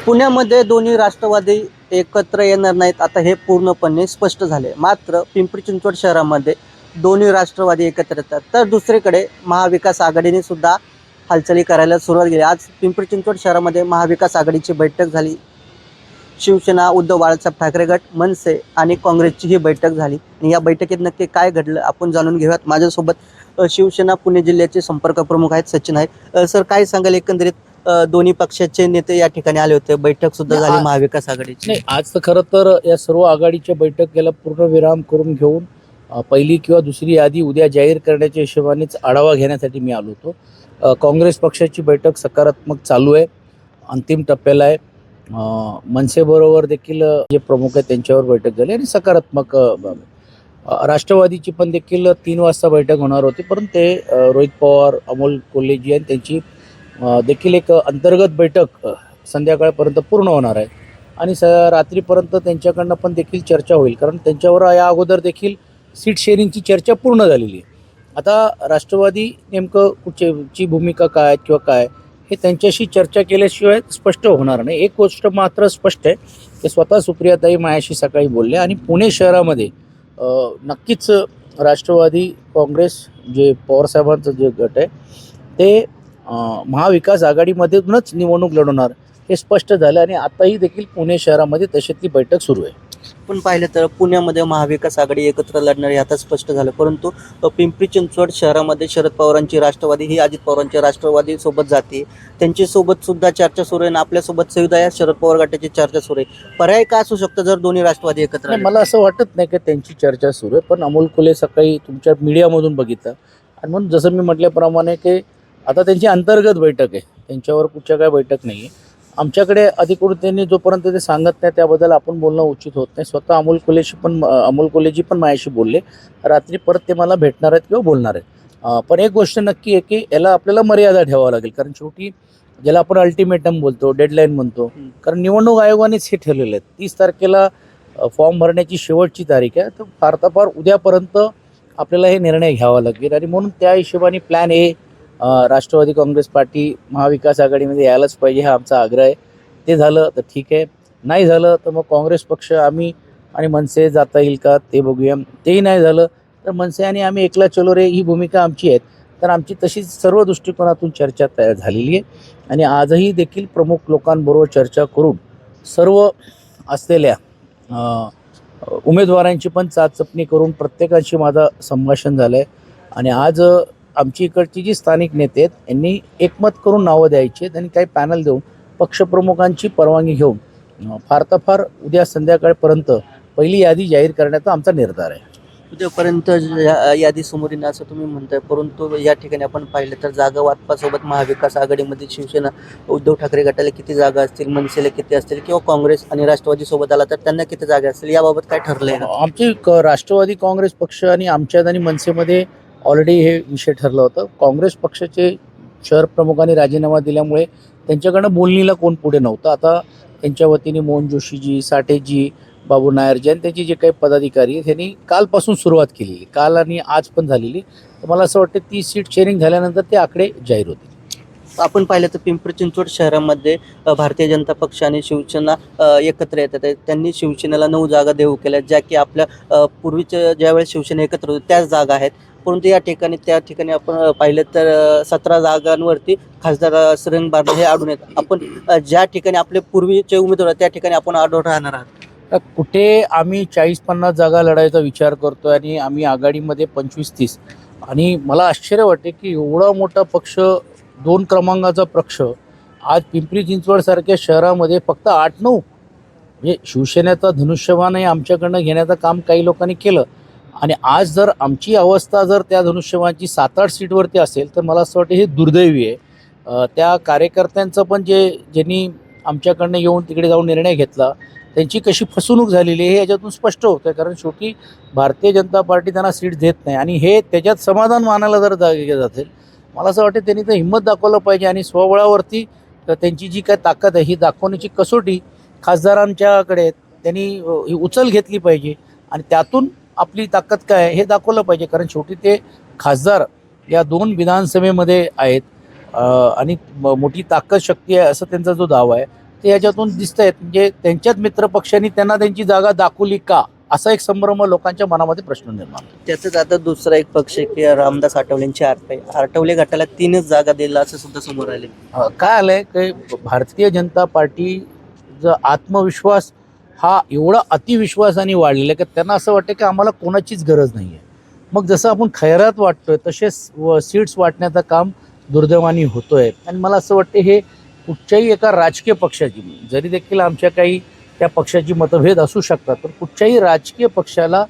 पुण्यामध्ये दोन्ही राष्ट्रवादी एकत्र येणार नाहीत आता हे पूर्णपणे स्पष्ट झाले. मात्र पिंपरी चिंचवड शहरामध्ये दोन्ही राष्ट्रवादी एकत्र येतात, तर दुसरीकडे महाविकास आघाडीने सुद्धा हालचाली करायला सुरुवात केली. आज पिंपरी चिंचवड शहरामध्ये महाविकास आघाडीची बैठक झाली. शिवसेना, उद्धव बाळासाहेब ठाकरे गट, मनसे आणि काँग्रेसची ही बैठक झाली. आणि या बैठकीत नक्की काय घडलं आपण जाणून घेऊयात. माझ्यासोबत शिवसेना पुणे जिल्ह्याचे संपर्क प्रमुख आहेत, सचिन आहेत. सर, काय सांगाल एकंदरीत दोन्ही पक्षाचे नेते या ठिकाणी आले होते, बैठक सुद्धा झाली महाविकास आघाडीची. नाही, आज तर खरं तर या सर्व आघाडीच्या बैठकीला पूर्ण विराम करून घेऊन पहिली किंवा दुसरी यादी उद्या जाहीर करण्याच्या हिशोबानेच आढावा घेण्यासाठी मी आलो होतो. काँग्रेस पक्षाची बैठक सकारात्मक चालू आहे, अंतिम टप्प्याला आहे. मनसेबरोबर देखील जे प्रमुख आहेत त्यांच्यावर बैठक झाली आणि सकारात्मक राष्ट्रवादीची पण देखील 3 वाजता बैठक होणार होती, परंतु ते रोहित पवार, अमोल कोल्हेजी आणि त्यांची देखील एक अंतर्गत बैठक संध्याकाळपर्यंत पूर्ण होणार आहे आणि रात्रीपर्यंत त्यांच्याकडनं पण देखील चर्चा होईल, कारण त्यांच्यावर या अगोदर देखील सीट शेअरिंगची चर्चा पूर्ण झालेली आहे. आता राष्ट्रवादी नेमकं कुठची भूमिका काय किंवा काय हे त्यांच्याशी चर्चा केल्याशिवाय स्पष्ट होणार नाही. एक गोष्ट मात्र स्पष्ट आहे की स्वतः सुप्रियाताई माझ्याशी सकाळी बोलले आणि पुणे शहरामध्ये नक्कीच राष्ट्रवादी काँग्रेस जे पवारसाहेबांचं जे गट आहे ते महाविकास आघाडीमधूनच निवडणूक लढवणार हे स्पष्ट झालं आणि आताही देखील पुणे शहरामध्ये तशातली बैठक सुरू आहे. पण पाहिलं तर पुण्यामध्ये महाविकास आघाडी एकत्र लढणार हे आता स्पष्ट झालं, परंतु पिंपरी चिंचवड शहरामध्ये शरद पवारांची राष्ट्रवादी ही अजित पवारांच्या राष्ट्रवादी सोबत जाते, त्यांच्यासोबत सुद्धा चर्चा सुरू आहे आणि आपल्यासोबत सुविधा या शरद पवार गटाची चर्चा सुरू आहे. पर्याय का असू शकतं जर दोन्ही राष्ट्रवादी एकत्र आले? मला असं वाटत नाही की त्यांची चर्चा सुरू आहे, पण अमोल कोल्हे सकाळी तुमच्या मीडियामधून बघितलं आणि म्हणून जसं मी म्हटल्याप्रमाणे की आता त्यांची अंतर्गत बैठक आहे, त्यांच्यावर कुठच्या काय बैठक नाही आहे. आमच्याकडे अधिकृततेने जोपर्यंत ते सांगत नाही त्याबद्दल आपण बोलणं उचित होत नाही. स्वतः अमोल कोल्हेजी पण माझ्याशी बोलले, रात्री परत ते मला भेटणार आहेत किंवा बोलणार आहेत. पण एक गोष्ट नक्की आहे की याला आपल्याला मर्यादा ठेवावं लागेल, कारण शेवटी ज्याला आपण अल्टिमेटम बोलतो, डेडलाईन म्हणतो, कारण निवडणूक आयोगानेच हे ठरलेलं आहे. 30 तारखेला फॉर्म भरण्याची शेवटची तारीख आहे, तर फार तर फार उद्यापर्यंत आपल्याला हे निर्णय घ्यावा लागेल आणि म्हणून त्या हिशोबाने प्लॅन ए राष्ट्रवादी काँग्रेस पार्टी महाविकास आघाडीमध्ये यायलाच पाहिजे हा आमचा आग्रह आहे. ते झालं तर ठीक आहे, नाही झालं तर मग काँग्रेस पक्ष आम्ही आणि मनसे जाता येईल का ते बघूया. तेही नाही झालं तर मनसे आणि आम्ही एकला चलो रे ही भूमिका आमची आहे. तर आमची तशीच सर्व दृष्टिकोनातून चर्चा तयार झालेली आहे आणि आजही देखील प्रमुख लोकांबरोबर चर्चा करून सर्व असलेल्या उमेदवारांची पण चाचपणी करून प्रत्येकाशी माझं संभाषण झालं आहे आणि आज आमची इकडची जी स्थानिक नेते आहेत यांनी एकमत करून नावं द्यायची आहेत आणि काही पॅनल देऊन पक्षप्रमुखांची परवानगी घेऊन फार तर फार उद्या संध्याकाळपर्यंत पहिली यादी जाहीर करण्याचा आमचा निर्धार आहे. उद्यापर्यंत यादी समोर येणं असं तुम्ही म्हणताय, परंतु या ठिकाणी आपण पाहिलं तर जागा वाटपासोबत महाविकास आघाडीमध्ये शिवसेना, उद्धव ठाकरे गटाला किती जागा असतील, मनसेला किती असतील किंवा काँग्रेस आणि राष्ट्रवादी सोबत आला तर त्यांना किती जागा असतील, याबाबत काय ठरलंय? आमची राष्ट्रवादी काँग्रेस पक्ष आणि आमच्यात आणि मनसेमध्ये ऑलरेडी हे विषय ठरलं होतं. काँग्रेस पक्षाचे शहर प्रमुखांनी राजीनामा दिल्यामुळे त्यांच्याकडनं बोलणीला कोण पुढे नव्हतं. आता त्यांच्या वतीने मोहन जोशीजी, साठेजी, बाबू नायरजी आणि त्यांचे जे काही पदाधिकारी आहेत त्यांनी कालपासून सुरुवात केलेली, काल आणि आज पण झालेली. तर मला असं वाटतं ती सीट शेअरिंग झाल्यानंतर ते आकडे जाहीर होतील. आपण पाहिलं तर पिंपरी चिंचवड शहरामध्ये भारतीय जनता पक्ष आणि शिवसेना एकत्र येतात. त्यांनी शिवसेनेला 9 जागा देऊ केल्या, ज्या की आपल्या पूर्वीच्या ज्यावेळेस शिवसेना एकत्र होती त्याच जागा आहेत. परंतु त्या ठिकाणी आपण पाहिलं तर 17 जागांवरती खासदार श्रेयंग बारणे हे आढळून येतात. आपण ज्या ठिकाणी आपले पूर्वीचे उमेदवार त्या ठिकाणी आपण आढळून राहणार आहात. कुठे आम्ही 40-50 जागा लढायचा विचार करतो आणि आम्ही आघाडीमध्ये 25-30 आणि मला आश्चर्य वाटते की एवढा मोठा पक्ष, 2 क्रमांकाचा पक्ष आज पिंपरी चिंचवडसारख्या शहरामध्ये फक्त 8-9 म्हणजे शिवसेनेचा धनुष्यबाणही आमच्याकडनं घेण्याचं काम काही लोकांनी केलं आणि आज जर आमची अवस्था जर त्या धनुष्यबाणची 7-8 सीटवरती असेल तर मला असं वाटतं हे दुर्दैवी आहे. त्या कार्यकर्त्यांचं पण ज्यांनी आमच्याकडनं येऊन तिकडे जाऊन निर्णय घेतला त्यांची कशी फसवणूक झालेली आहे हे याच्यातून स्पष्ट होतं, कारण शेवटी भारतीय जनता पार्टी त्यांना सीट देत नाही आणि हे त्याच्यात समाधान मानायला जर जातील मला असं वाटतं त्यांनी तर हिंमत दाखवलं पाहिजे आणि स्वबळावरती त्यांची जी काय ताकद आहे ही दाखवण्याची कसोटी खासदारांच्याकडे त्यांनी ही उचल घेतली पाहिजे आणि त्यातून आपली ताकद काय आहे हे दाखवलं पाहिजे, कारण शेवटी ते खासदार या 2 विधानसभेमध्ये आहेत आणि मोठी ताकद शक्ती आहे असं त्यांचा जो दावा आहे. ते याच्यातून दिसत आहेत. म्हणजे त्यांच्याच मित्रपक्षांनी त्यांना त्यांची जागा दाखवली का, असा एक संभ्रम लोकांच्या मनामध्ये प्रश्न निर्माण होतो. त्यातच आता दुसरा एक पक्ष आहे की रामदास आठवलेंची आठवले गटाला 3च जागा दिला असं सुद्धा समोर आले. काय आलंय की भारतीय जनता पार्टीचा आत्मविश्वास हा एवढा अतिविश्वासाने वाढलेला आहे की त्यांना असं वाटतं की आम्हाला कोणाचीच गरज नाही आहे. मग जसं आपण खैरात वाटतोय तसेच सीट्स वाटण्याचं काम दुर्दैवाने होतोय. आणि मला असं वाटतं हे कुठच्याही एका राजकीय पक्षाची, जरी देखील आमच्या काही त्या पक्षाची मतभेद असू शकतात, पण कुठच्याही राजकीय पक्षाला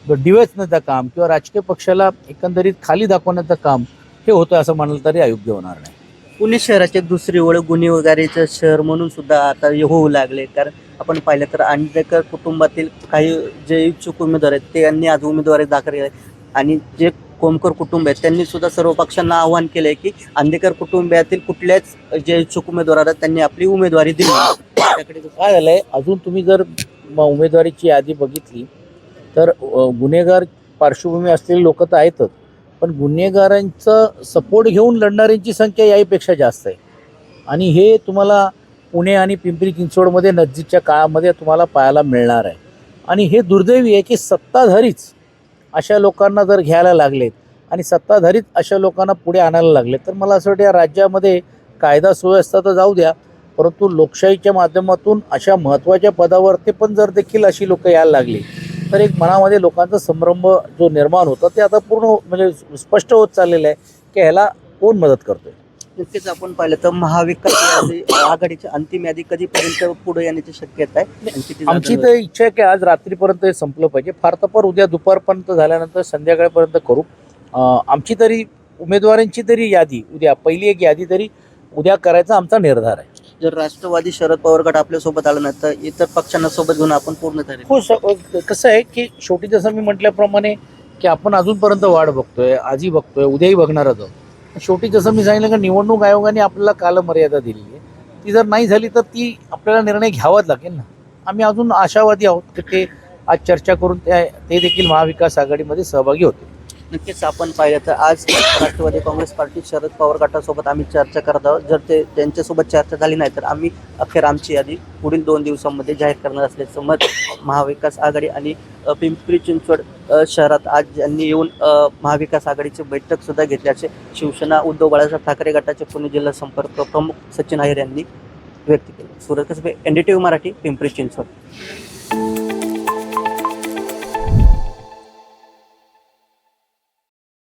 डिवचण्याचं काम किंवा राजकीय पक्षाला एकंदरीत खाली दाखवण्याचं काम हे होतं असं म्हणाल तरी अयोग्य होणार नाही. पुणे शहराची दुसरी ओळख गुन्हेगारीचं शहर म्हणून सुद्धा आता होऊ लागले. कारण आपण पाहिलं तर आंबेडकर कुटुंबातील काही जे इच्छुक उमेदवार आहेत ते यांनी आज उमेदवारी दाखल केली आणि जे कोमकर कुटुंब आहेत त्यांनी सुद्धा सर्व पक्षांना आवाहन केलंय की आंबेडकर कुटुंबातील कुठल्याच जे इच्छुक उमेदवार आहेत त्यांनी आपली उमेदवारी दिली. त्याकडे काय झालंय, अजून तुम्ही जर उमेदवारीची यादी बघितली तर गुन्हेगार पार्श्वभूमी असलेले लोक तर आहेतच, पण गुन्हेगारांचं सपोर्ट घेऊन लढणाऱ्यांची संख्या याहीपेक्षा जास्त आहे. आणि हे तुम्हाला पुणे आणि पिंपरी चिंचवडमध्ये नजीकच्या काळामध्ये तुम्हाला पाहायला मिळणार आहे. आणि हे दुर्दैवी आहे की सत्ताधारीच अशा लोकांना जर घ्यायला लागलेत आणि सत्ताधारीच अशा लोकांना पुढे आणायला लागले तर मला असं वाटतं या राज्यामध्ये कायदा सुव्यवस्था तर जाऊ द्या, परंतु लोकशाहीच्या माध्यमातून अशा महत्त्वाच्या पदावरती पण जर देखील अशी लोक यायला लागली तर एक मनामध्ये लोकांचा संभ्रम जो निर्माण होता ते आता पूर्ण म्हणजे स्पष्ट होत चाललेलं आहे की ह्याला कोण मदत करतोय. नक्कीच आपण पाहिलं तर महाविकास आघाडीची अंतिम यादी कधीपर्यंत पुढे येण्याची शक्यता आहे आणि किती आमची तर इच्छा आहे की आज रात्रीपर्यंत हे संपलं पाहिजे, फार तर फार उद्या दुपारपर्यंत झाल्यानंतर संध्याकाळपर्यंत करू. आमची तरी उमेदवारांची तरी यादी उद्या पहिली एक यादी तरी उद्या करायचा आमचा निर्धार आहे. जर राष्ट्रवादी शरद पवार गट आपल्यासोबत आला नाही तर इतर पक्षांना सोबत घेऊन आपण पूर्ण तयारी. हो, कसं आहे की शेवटी जसं मी म्हटल्याप्रमाणे की आपण अजूनपर्यंत वाढ बघतोय, आजही बघतोय, उद्याही बघणार आहोत. शेवटी जसं मी सांगितलं की निवडणूक आयोगाने आपल्याला कालमर्यादा दिलेली आहे, ती जर नाही झाली तर ती आपल्याला निर्णय घ्यावाच लागेल ना. आम्ही अजून आशावादी आहोत की ते आज चर्चा करून ते देखील महाविकास आघाडीमध्ये सहभागी होते. नक्कीच आपण पाहिलं तर आज राष्ट्रवादी काँग्रेस पार्टी शरद पवार गटासोबत आम्ही चर्चा करत आहोत. जर ते त्यांच्यासोबत चर्चा झाली नाही तर आम्ही अखेर आमची यादी पुढील 2 दिवसांमध्ये जाहीर करणार असल्याचं मत महाविकास आघाडी आणि पिंपरी चिंचवड शहरात आज ज्यांनी येऊन महाविकास आघाडीची बैठक सुद्धा घेतल्याचे शिवसेना उद्धव बाळासाहेब ठाकरे गटाचे पुणे जिल्हा संपर्क प्रमुख सचिन अहिर यांनी व्यक्त केले. सूरज कसबे, NDTV मराठी, पिंपरी चिंचवड.